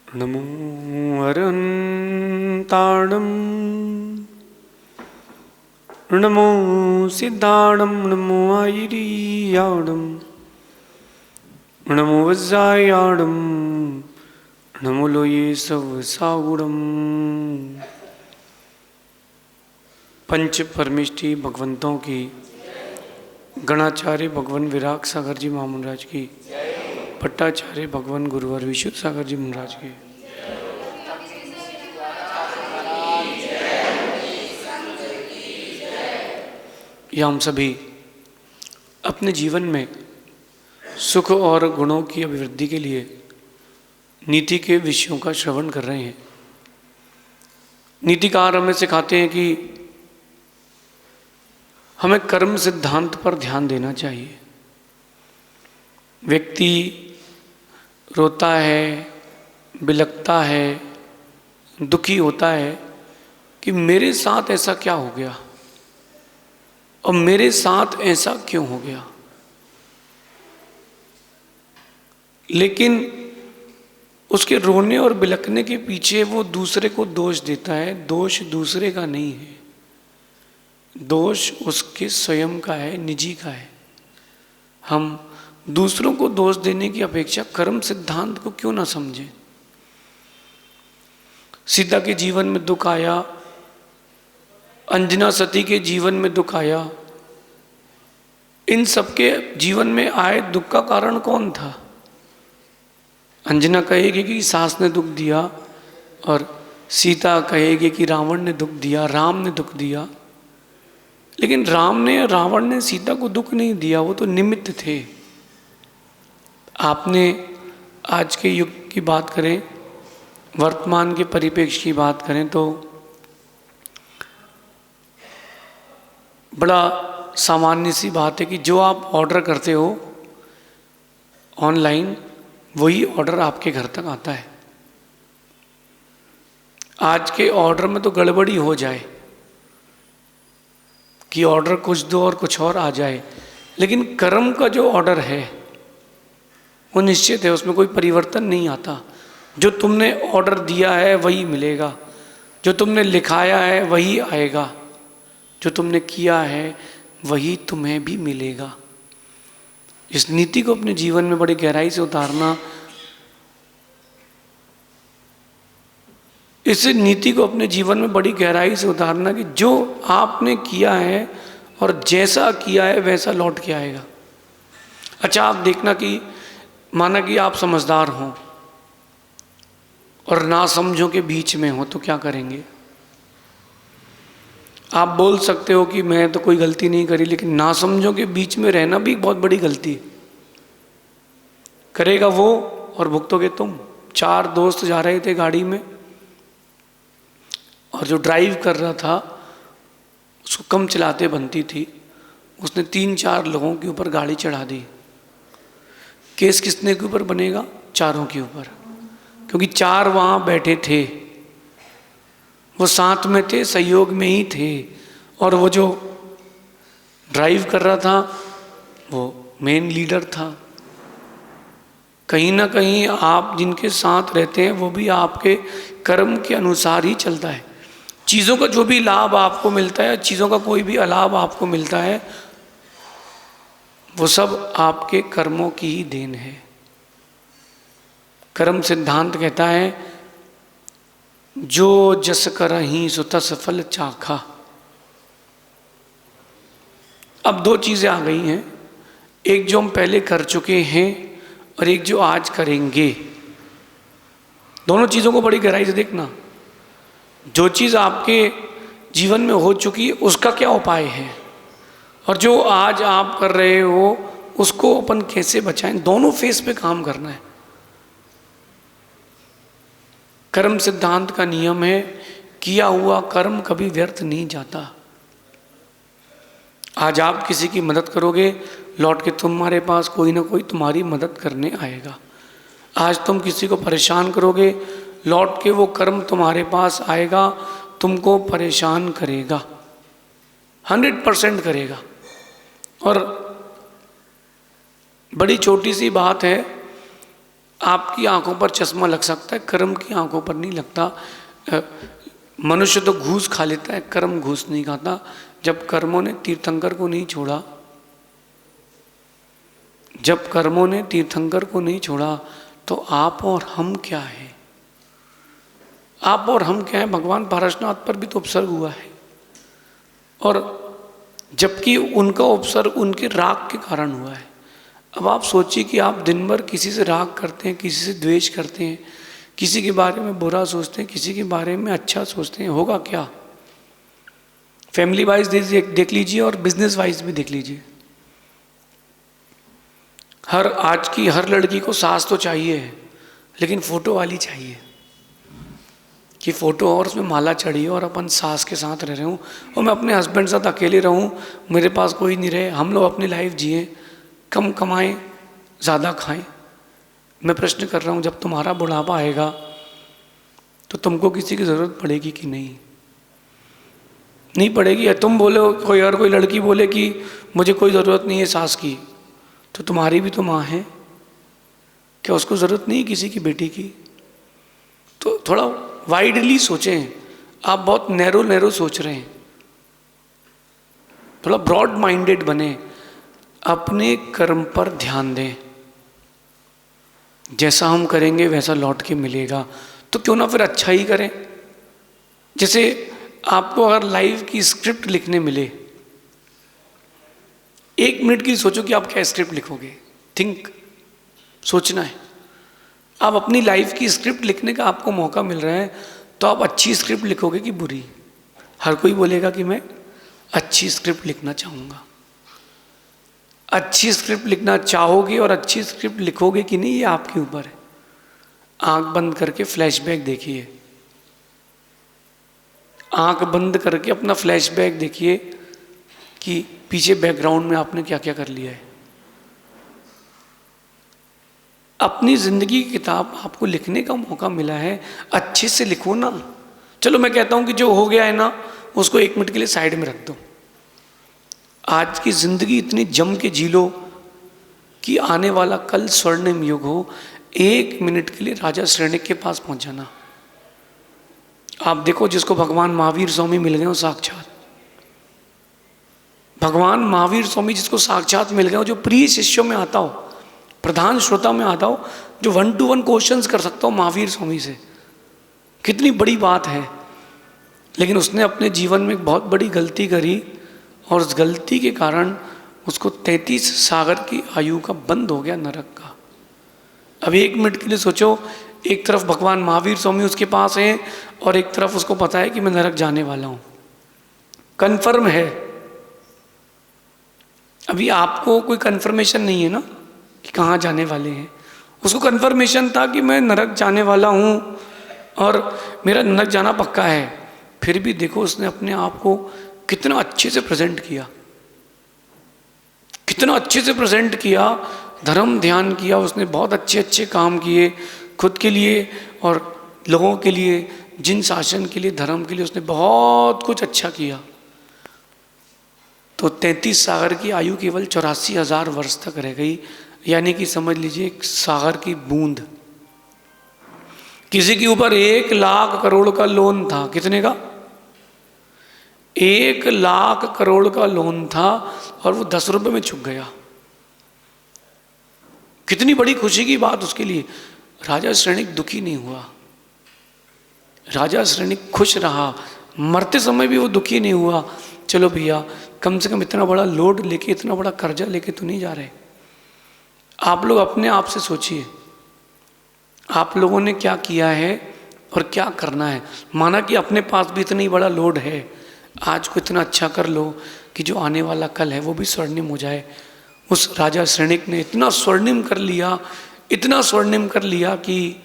नमो अरहन्ताणं नमो सिद्धाणं नमो आयिरीयाणं नमो वज्रायाणं नमो लोये सवसागुणं। पंच परमिष्टि भगवंतों की, गणाचार्य भगवान विराग सागर जी महाराज की, भट्टाचार्य भगवान गुरुवर विशुद्ध सागर जी महाराज की। यह हम सभी अपने जीवन में सुख और गुणों की अभिवृद्धि के लिए नीति के विषयों का श्रवण कर रहे हैं। नीतिकार हमें सिखाते हैं कि हमें कर्म सिद्धांत पर ध्यान देना चाहिए। व्यक्ति रोता है, बिलखता है, दुखी होता है कि मेरे साथ ऐसा क्या हो गया और मेरे साथ ऐसा क्यों हो गया। लेकिन उसके रोने और बिलखने के पीछे वो दूसरे को दोष देता है। दोष दूसरे का नहीं है, दोष उसके स्वयं का है, निजी का है। हम दूसरों को दोष देने की अपेक्षा कर्म सिद्धांत को क्यों ना समझें। सीता के जीवन में दुख आया, अंजना सती के जीवन में दुख आया। इन सबके जीवन में आए दुख का कारण कौन था? अंजना कहेगी कि सास ने दुख दिया और सीता कहेगी कि रावण ने दुख दिया, राम ने दुख दिया। लेकिन राम ने, रावण ने सीता को दुख नहीं दिया, वो तो निमित्त थे। आपने आज के युग की बात करें, वर्तमान के परिप्रेक्ष्य की बात करें तो बड़ा सामान्य सी बात है कि जो आप ऑर्डर करते हो ऑनलाइन, वही ऑर्डर आपके घर तक आता है। आज के ऑर्डर में तो गड़बड़ी हो जाए कि ऑर्डर कुछ दो और कुछ और आ जाए, लेकिन कर्म का जो ऑर्डर है वो निश्चित है, उसमें कोई परिवर्तन नहीं आता। जो तुमने ऑर्डर दिया है वही मिलेगा, जो तुमने लिखाया है वही आएगा, जो तुमने किया है वही तुम्हें भी मिलेगा। इस नीति को अपने जीवन में बड़ी गहराई से उतारना, इस नीति को अपने जीवन में बड़ी गहराई से उतारना कि जो आपने किया है और जैसा किया है वैसा लौट के आएगा। अच्छा, आप देखना कि माना कि आप समझदार हो और ना समझो के बीच में हो तो क्या करेंगे? आप बोल सकते हो कि मैं तो कोई गलती नहीं करी, लेकिन ना समझो के बीच में रहना भी बहुत बड़ी गलती है। करेगा वो और भुगतोगे तुम। 4 दोस्त जा रहे थे गाड़ी में और जो ड्राइव कर रहा था उसको कम चलाते बनती थी, उसने 3-4 लोगों के ऊपर गाड़ी चढ़ा दी। केस किसने के ऊपर बनेगा? चारों के ऊपर, क्योंकि 4 वहाँ बैठे थे, वो साथ में थे, सहयोग में ही थे। और वो जो ड्राइव कर रहा था वो मेन लीडर था। कहीं ना कहीं आप जिनके साथ रहते हैं वो भी आपके कर्म के अनुसार ही चलता है। चीज़ों का जो भी लाभ आपको मिलता है, चीज़ों का कोई भी अलाभ आपको मिलता है, वो सब आपके कर्मों की ही देन है। कर्म सिद्धांत कहता है जो जस करहि सो तस फल चाखा। अब 2 चीज़ें आ गई हैं, एक जो हम पहले कर चुके हैं और एक जो आज करेंगे। दोनों चीज़ों को बड़ी गहराई से देखना। जो चीज़ आपके जीवन में हो चुकी है उसका क्या उपाय है, और जो आज आप कर रहे हो उसको अपन कैसे बचाएं। दोनों फेस पे काम करना है। कर्म सिद्धांत का नियम है, किया हुआ कर्म कभी व्यर्थ नहीं जाता। आज आप किसी की मदद करोगे, लौट के तुम्हारे पास कोई ना कोई तुम्हारी मदद करने आएगा। आज तुम किसी को परेशान करोगे, लौट के वो कर्म तुम्हारे पास आएगा, तुमको परेशान करेगा, 100% करेगा। और बड़ी छोटी सी बात है, आपकी आंखों पर चश्मा लग सकता है, कर्म की आंखों पर नहीं लगता। मनुष्य तो घूस खा लेता है, कर्म घूस नहीं खाता। जब कर्मों ने तीर्थंकर को नहीं छोड़ा, जब कर्मों ने तीर्थंकर को नहीं छोड़ा, तो आप और हम क्या है? आप और हम क्या है? भगवान पारसनाथ पर भी तो उपसर्ग हुआ है, और जबकि उनका उपसर्ग उनके राग के कारण हुआ है। अब आप सोचिए कि आप दिन भर किसी से राग करते हैं, किसी से द्वेष करते हैं, किसी के बारे में बुरा सोचते हैं, किसी के बारे में अच्छा सोचते हैं, होगा क्या? फैमिली वाइज देख लीजिए और बिजनेस वाइज भी देख लीजिए। आज की हर लड़की को सास तो चाहिए है, लेकिन फोटो वाली चाहिए, कि फोटो और उसमें माला चढ़ी और अपन सास के साथ रह रहे हूँ, और मैं अपने हस्बैंड साथ अकेले रहूँ, मेरे पास कोई नहीं रहे, हम लोग अपनी लाइफ जिए, कम कमाएं ज़्यादा खाएं। मैं प्रश्न कर रहा हूँ, जब तुम्हारा बुढ़ापा आएगा तो तुमको किसी की ज़रूरत पड़ेगी कि नहीं? नहीं पड़ेगी। तुम बोले, कोई लड़की बोले कि मुझे कोई ज़रूरत नहीं है सास की, तो तुम्हारी भी तो माँ है, क्या उसको ज़रूरत नहीं है किसी की बेटी की? तो थोड़ा वाइडली सोचें। आप बहुत नैरो सोच रहे हैं, थोड़ा ब्रॉड माइंडेड बने, अपने कर्म पर ध्यान दें। जैसा हम करेंगे वैसा लौट के मिलेगा, तो क्यों ना फिर अच्छा ही करें। जैसे आपको अगर लाइफ की स्क्रिप्ट लिखने मिले, 1 मिनट की सोचो कि आप क्या स्क्रिप्ट लिखोगे। थिंक, सोचना है। आप अपनी लाइफ की स्क्रिप्ट लिखने का आपको मौका मिल रहा है, तो आप अच्छी स्क्रिप्ट लिखोगे कि बुरी? हर कोई बोलेगा कि मैं अच्छी स्क्रिप्ट लिखना चाहूँगा। अच्छी स्क्रिप्ट लिखना चाहोगे और अच्छी स्क्रिप्ट लिखोगे कि नहीं, ये आपके ऊपर है। आंख बंद करके फ्लैशबैक देखिए, आंख बंद करके अपना फ्लैशबैक देखिए कि पीछे बैकग्राउंड में आपने क्या क्या कर लिया है। अपनी जिंदगी की किताब आपको लिखने का मौका मिला है, अच्छे से लिखो ना। चलो मैं कहता हूं कि जो हो गया है ना, उसको 1 मिनट के लिए साइड में रख दो। आज की जिंदगी इतनी जम के जी लो कि आने वाला कल स्वर्णिम युग हो। 1 मिनट के लिए राजा श्रेणिक के पास पहुंच जाना। आप देखो, जिसको भगवान महावीर स्वामी मिल गए हो साक्षात, भगवान महावीर स्वामी जिसको साक्षात मिल गए हो, जो प्रिय शिष्यों में आता हो, प्रधान श्रोता में आता हो, जो 1 to 1 क्वेश्चंस कर सकता हो महावीर स्वामी से, कितनी बड़ी बात है। लेकिन उसने अपने जीवन में एक बहुत बड़ी गलती करी, और उस गलती के कारण उसको 33 सागर की आयु का बंद हो गया नरक का। अब 1 मिनट के लिए सोचो, एक तरफ भगवान महावीर स्वामी उसके पास हैं, और एक तरफ उसको पता है कि मैं नरक जाने वाला हूं, कन्फर्म है। अभी आपको कोई कन्फर्मेशन नहीं है ना कि कहाँ जाने वाले हैं। उसको कन्फर्मेशन था कि मैं नरक जाने वाला हूँ और मेरा नरक जाना पक्का है। फिर भी देखो उसने अपने आप को कितना अच्छे से प्रेजेंट किया, कितना अच्छे से प्रेजेंट किया, धर्म ध्यान किया उसने, बहुत अच्छे अच्छे काम किए खुद के लिए और लोगों के लिए, जिन शासन के लिए, धर्म के लिए, उसने बहुत कुछ अच्छा किया। तो 33 सागर की आयु केवल 84,000 वर्ष तक रह गई, यानी कि समझ लीजिए एक सागर की बूंद। किसी के ऊपर 1 लाख करोड़ का लोन था। कितने का? 1 लाख करोड़ का लोन था, और वो 10 रुपए में चुक गया। कितनी बड़ी खुशी की बात उसके लिए। राजा श्रेणिक दुखी नहीं हुआ, राजा श्रेणिक खुश रहा, मरते समय भी वो दुखी नहीं हुआ। चलो भैया, कम से कम इतना बड़ा लोड लेके, इतना बड़ा कर्जा लेके तो नहीं जा रहे। आप लोग अपने आप से सोचिए, आप लोगों ने क्या किया है और क्या करना है। माना कि अपने पास भी इतना ही बड़ा लोड है, आज को इतना अच्छा कर लो कि जो आने वाला कल है वो भी स्वर्णिम हो जाए। उस राजा श्रेणिक ने इतना स्वर्णिम कर लिया, इतना स्वर्णिम कर लिया कि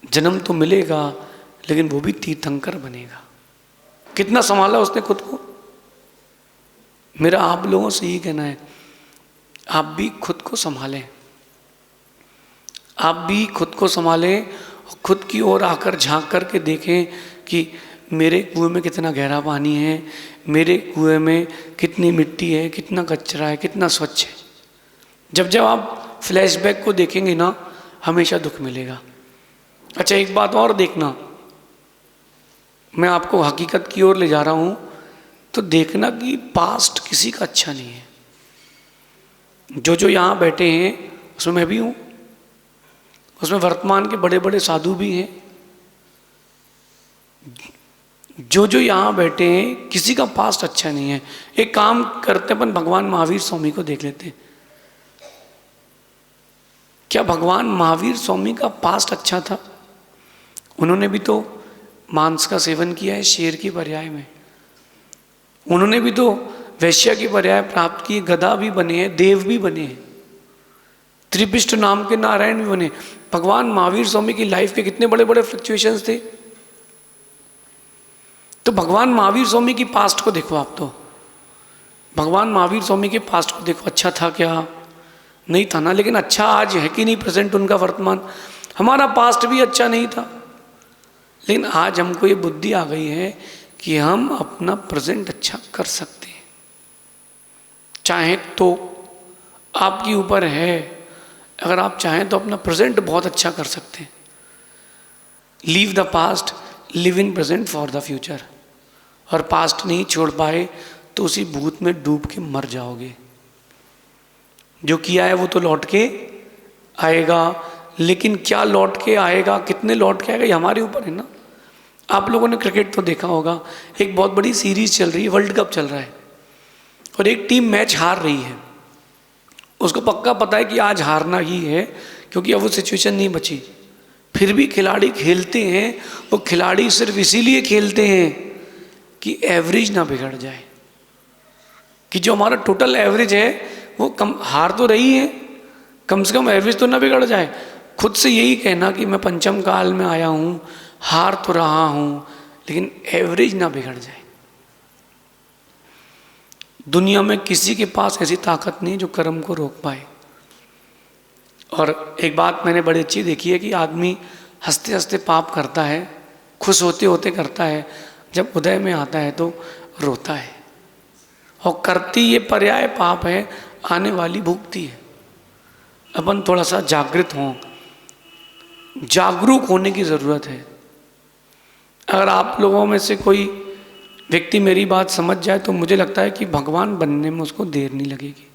जन्म तो मिलेगा लेकिन वो भी तीर्थंकर बनेगा। कितना संभाला उसने खुद को। मेरा आप लोगों से यही कहना है, आप भी खुद को संभालें, आप भी खुद को संभालें, खुद की ओर आकर झांक करके देखें कि मेरे कुएं में कितना गहरा पानी है, मेरे कुएं में कितनी मिट्टी है, कितना कचरा है, कितना स्वच्छ है। जब जब आप फ्लैशबैक को देखेंगे ना, हमेशा दुख मिलेगा। अच्छा, एक बात और देखना, मैं आपको हकीकत की ओर ले जा रहा हूं, तो देखना कि पास्ट किसी का अच्छा नहीं है। जो यहां बैठे हैं उसमें मैं भी हूं, उसमें वर्तमान के बड़े बड़े साधु भी हैं। जो यहां बैठे हैं किसी का पास्ट अच्छा नहीं है। एक काम करते अपन, भगवान महावीर स्वामी को देख लेते हैं। क्या भगवान महावीर स्वामी का पास्ट अच्छा था? उन्होंने भी तो मांस का सेवन किया है शेर की पर्याय में। उन्होंने भी तो वैश्या की पर्याय प्राप्त की, गधा भी बने हैं, देव भी बने हैं, त्रिपिष्ट नाम के नारायण भी बने। भगवान महावीर स्वामी की लाइफ के कितने बड़े बड़े फ्लक्चुएशंस थे। तो भगवान महावीर स्वामी की पास्ट को देखो आप, तो भगवान महावीर स्वामी के पास्ट को देखो, अच्छा था क्या? नहीं था ना, लेकिन अच्छा आज है कि नहीं प्रेजेंट उनका वर्तमान? हमारा पास्ट भी अच्छा नहीं था, लेकिन आज हमको ये बुद्धि आ गई है कि हम अपना प्रेजेंट अच्छा कर सकते हैं। चाहे तो आपके ऊपर है, अगर आप चाहें तो अपना प्रेजेंट बहुत अच्छा कर सकते हैं। Leave the past, live in present for the future. और पास्ट नहीं छोड़ पाए तो उसी भूत में डूब के मर जाओगे। जो किया है वो तो लौट के आएगा, लेकिन क्या लौट के आएगा, कितने लौट के आएगा, ये हमारे ऊपर है ना। आप लोगों ने क्रिकेट तो देखा होगा, एक बहुत बड़ी सीरीज चल रही है, वर्ल्ड कप चल रहा है, और एक टीम मैच हार रही है। उसको पक्का पता है कि आज हारना ही है, क्योंकि अब वो सिचुएशन नहीं बची। फिर भी खिलाड़ी खेलते हैं। वो खिलाड़ी सिर्फ इसीलिए खेलते हैं कि एवरेज ना बिगड़ जाए, कि जो हमारा टोटल एवरेज है वो कम, हार तो रही है, कम से कम एवरेज तो ना बिगड़ जाए। खुद से यही कहना कि मैं पंचम काल में आया हूँ, हार तो रहा हूँ, लेकिन एवरेज ना बिगड़ जाए। दुनिया में किसी के पास ऐसी ताकत नहीं जो कर्म को रोक पाए। और एक बात मैंने बड़ी अच्छी देखी है कि आदमी हंसते हंसते पाप करता है, खुश होते होते करता है, जब उदय में आता है तो रोता है। और करती ये पर्याय पाप है, आने वाली भुगती है। अपन थोड़ा सा जागृत हों, जागरूक होने की ज़रूरत है। अगर आप लोगों में से कोई व्यक्ति मेरी बात समझ जाए तो मुझे लगता है कि भगवान बनने में उसको देर नहीं लगेगी।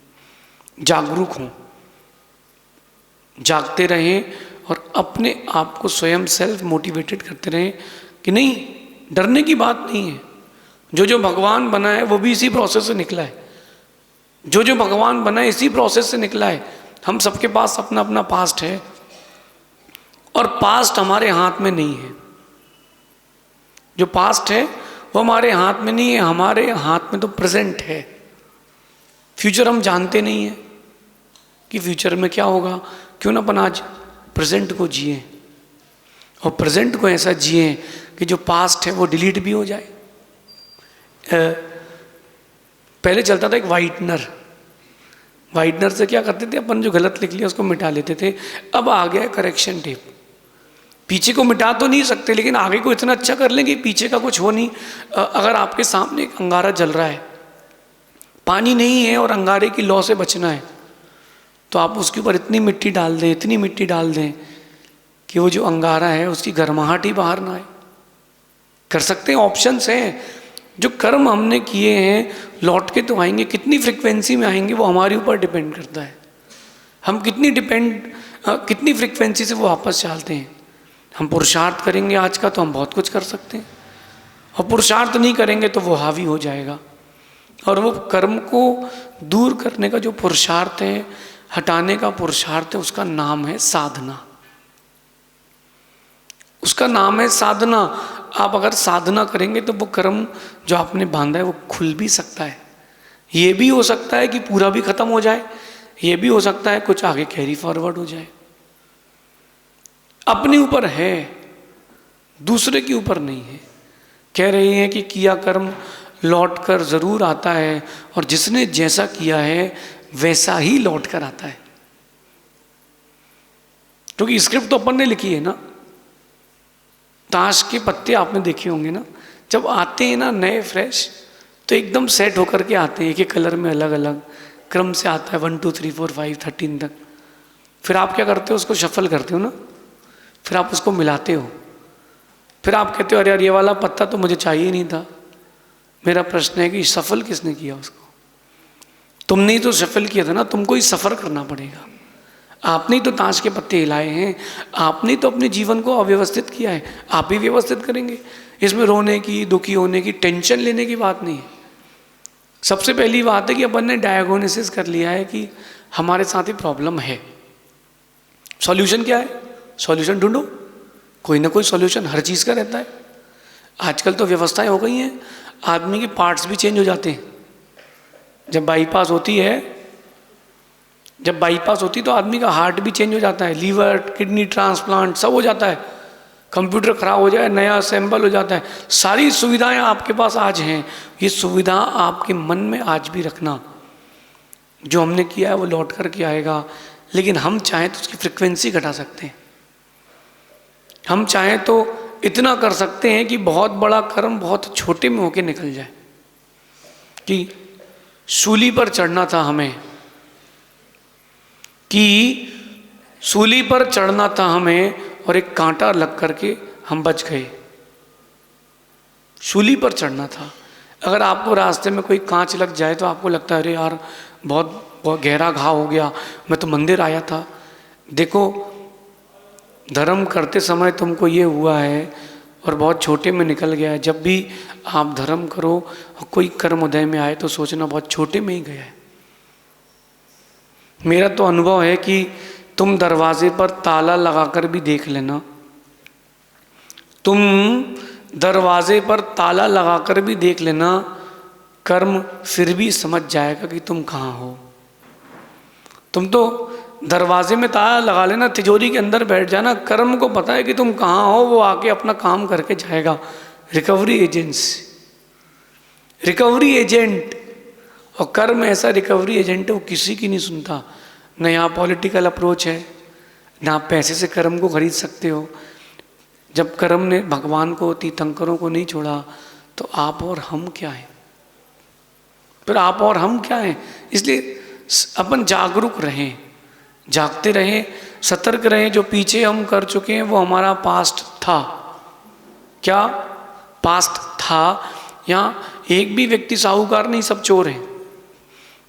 जागरूक हों, जागते रहें और अपने आप को स्वयं सेल्फ मोटिवेटेड करते रहें कि नहीं, डरने की बात नहीं है। जो भगवान बना है वो भी इसी प्रोसेस से निकला है। जो भगवान बना है इसी प्रोसेस से निकला है। हम सबके पास अपना अपना पास्ट है, और पास्ट हमारे हाथ में नहीं है। जो पास्ट है वो हमारे हाथ में नहीं है, हमारे हाथ में तो प्रेजेंट है। फ्यूचर हम जानते नहीं है कि फ्यूचर में क्या होगा। क्यों ना अपन आज प्रेजेंट को जिए, और प्रेजेंट को ऐसा जिए कि जो पास्ट है वो डिलीट भी हो जाए। पहले चलता था एक वाइटनर से क्या करते थे अपन, जो गलत लिख लिया उसको मिटा लेते थे। अब आ गया करेक्शन टेप। पीछे को मिटा तो नहीं सकते, लेकिन आगे को इतना अच्छा कर लेंगे पीछे का कुछ हो नहीं। अगर आपके सामने एक अंगारा जल रहा है, पानी नहीं है और अंगारे की लौ से बचना है, तो आप उसके ऊपर इतनी मिट्टी डाल दें कि वो जो अंगारा है उसकी गर्माहट ही बाहर ना आए। कर सकते हैं, ऑप्शंस हैं। जो कर्म हमने किए हैं लौट के तो आएंगे, कितनी फ्रिक्वेंसी में आएंगे वो हमारे ऊपर डिपेंड करता है। हम कितनी फ्रिक्वेंसी से वो वापस चालते हैं। हम पुरुषार्थ करेंगे आज का तो हम बहुत कुछ कर सकते हैं, और पुरुषार्थ नहीं करेंगे तो वो हावी हो जाएगा। और वो कर्म को दूर करने का जो पुरुषार्थ है, हटाने का पुरुषार्थ है, उसका नाम है साधना। उसका नाम है साधना। आप अगर साधना करेंगे तो वो कर्म जो आपने बांधा है वो खुल भी सकता है। ये भी हो सकता है कि पूरा भी खत्म हो जाए, ये भी हो सकता है कुछ आगे कैरी फॉरवर्ड हो जाए। अपने ऊपर है, दूसरे के ऊपर नहीं है। कह रहे हैं कि किया कर्म लौट कर जरूर आता है, और जिसने जैसा किया है वैसा ही लौट कर आता है। क्योंकि स्क्रिप्ट तो अपन ने लिखी है ना। ताश के पत्ते आपने देखे होंगे ना, जब आते हैं ना नए फ्रेश, तो एकदम सेट होकर के आते हैं, एक एक कलर में अलग अलग क्रम से आता है, 1 2 3 4 5 13 तक। फिर आप क्या करते हो, उसको शफल करते हो ना, फिर आप उसको मिलाते हो, फिर आप कहते हो अरे यार ये वाला पत्ता तो मुझे चाहिए नहीं था। मेरा प्रश्न है कि सफल किसने किया उसको? तुमने ही तो सफल किया था ना, तुमको ही सफ़र करना पड़ेगा। आपने ही तो ताश के पत्ते हिलाए हैं, आपने तो अपने जीवन को अव्यवस्थित किया है, आप ही व्यवस्थित करेंगे। इसमें रोने की, दुखी होने की, टेंशन लेने की बात नहीं है। सबसे पहली बात है कि अपन ने डायग्नोसिस कर लिया है कि हमारे साथ ही प्रॉब्लम है। सॉल्यूशन क्या है? सॉल्यूशन ढूंढो, कोई ना कोई सॉल्यूशन हर चीज़ का रहता है। आजकल तो व्यवस्थाएं हो गई हैं, आदमी के पार्ट्स भी चेंज हो जाते हैं। जब बाईपास होती है तो आदमी का हार्ट भी चेंज हो जाता है, लीवर, किडनी ट्रांसप्लांट सब हो जाता है। कंप्यूटर खराब हो जाए, नया असेंबल हो जाता है। सारी सुविधाएं आपके पास आज हैं। ये सुविधा आपके मन में आज भी रखना, जो हमने किया है वो लौट कर के आएगा। लेकिन हम चाहें तो उसकी फ्रिक्वेंसी घटा सकते हैं। हम चाहें तो इतना कर सकते हैं कि बहुत बड़ा कर्म बहुत छोटे में होके निकल जाए। कि सूली पर चढ़ना था हमें, और एक कांटा लग करके हम बच गए। सूली पर चढ़ना था। अगर आपको रास्ते में कोई कांच लग जाए तो आपको लगता है अरे यार बहुत गहरा घाव हो गया, मैं तो मंदिर आया था। देखो, धर्म करते समय तुमको ये हुआ है और बहुत छोटे में निकल गया है। जब भी आप धर्म करो और कोई कर्म उदय में आए तो सोचना बहुत छोटे में ही गया है। मेरा तो अनुभव है कि तुम दरवाजे पर ताला लगाकर भी देख लेना, तुम दरवाजे पर ताला लगाकर भी देख लेना, कर्म फिर भी समझ जाएगा कि तुम कहाँ हो। तुम तो दरवाजे में ताला लगा लेना, तिजोरी के अंदर बैठ जाना, कर्म को पता है कि तुम कहाँ हो, वो आके अपना काम करके जाएगा। Recovery agency, recovery agent. और कर्म ऐसा रिकवरी एजेंट है, वो किसी की नहीं सुनता। न यहाँ पॉलिटिकल अप्रोच है, ना पैसे से कर्म को खरीद सकते हो। जब कर्म ने भगवान को, तीर्थंकरों को नहीं छोड़ा तो आप और हम क्या हैं? फिर आप और हम क्या हैं? इसलिए अपन जागरूक रहें, जागते रहें, सतर्क रहें। जो पीछे हम कर चुके हैं वो हमारा पास्ट था। क्या पास्ट था? यहाँ एक भी व्यक्ति साहूकार नहीं, सब चोर हैं।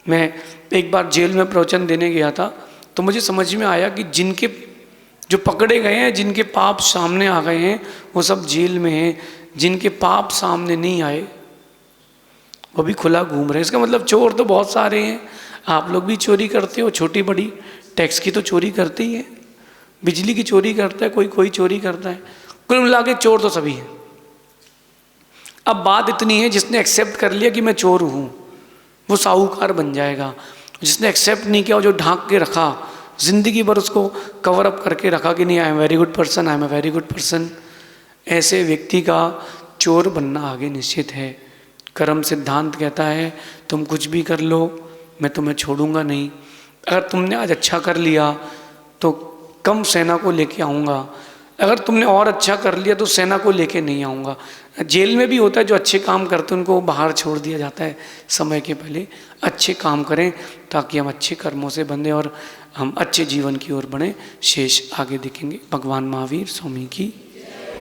मैं एक बार जेल में प्रवचन देने गया था तो मुझे समझ में आया कि जिनके जो पकड़े गए हैं, जिनके पाप सामने आ गए हैं, वो सब जेल में हैं। जिनके पाप सामने नहीं आए वो भी खुला घूम रहे हैं। इसका मतलब चोर तो बहुत सारे हैं। आप लोग भी चोरी करते हो, छोटी बड़ी। टैक्स की तो चोरी करते ही है, बिजली की चोरी करता है कोई चोरी करता है। कुल मिला के चोर तो सभी हैं। अब बात इतनी है, जिसने एक्सेप्ट कर लिया कि मैं चोर हूँ वो साहूकार बन जाएगा। जिसने एक्सेप्ट नहीं किया, वो जो ढांक के रखा, जिंदगी भर उसको कवर अप करके रखा कि नहीं I am very good person, I am a very good person, ऐसे व्यक्ति का चोर बनना आगे निश्चित है। कर्म सिद्धांत कहता है तुम कुछ भी कर लो, मैं तुम्हें छोड़ूंगा नहीं। अगर तुमने आज अच्छा कर लिया तो कम सेना को लेके आऊँगा, अगर तुमने और अच्छा कर लिया तो सेना को लेके नहीं आऊँगा। जेल में भी होता है, जो अच्छे काम करते हैं उनको बाहर छोड़ दिया जाता है समय के पहले। अच्छे काम करें ताकि हम अच्छे कर्मों से बंधें और हम अच्छे जीवन की ओर बढ़ें। शेष आगे देखेंगे। भगवान महावीर स्वामी की